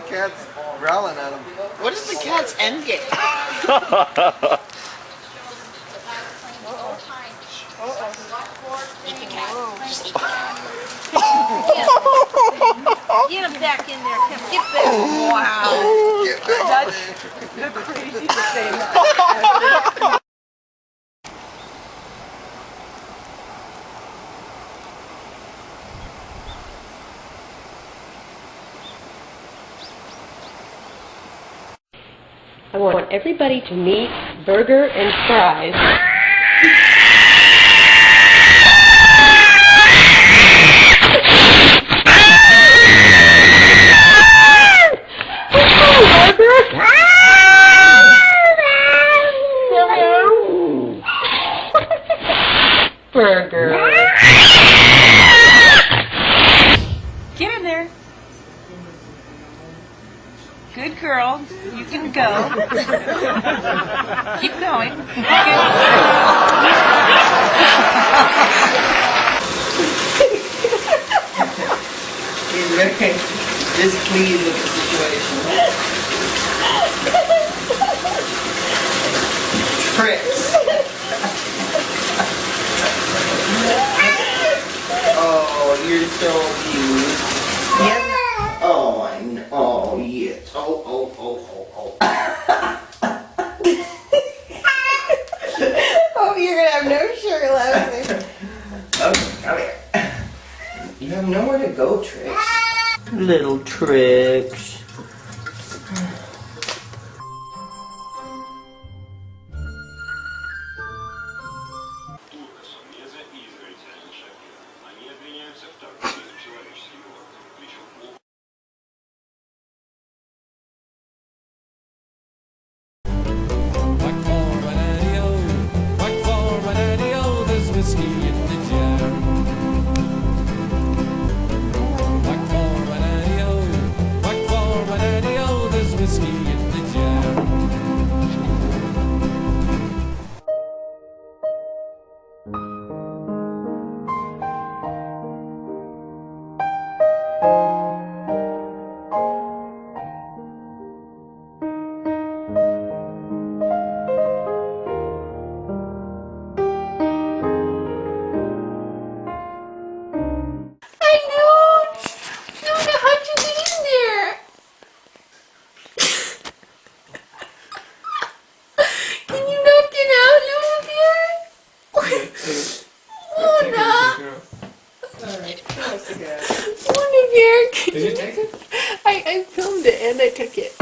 cat's growling at him. What is the cat's end game? Eat the cat. Just eat the cat. Get him back in there, Kim. Get back. Wow. That's the crazy to say that. I want everybody to meet Burger and Fries. Burger. Get in there. Good girl. You can go. Keep going. He's very displeased with the situation. Tricks. Oh, you're so cute. Yes. Oh, I know. Oh, yes. Oh. Oh, you're gonna have no shirt left. Okay, come here. You have nowhere to go, Tricks. Little Tricks. Did you take it? I filmed it and I took it.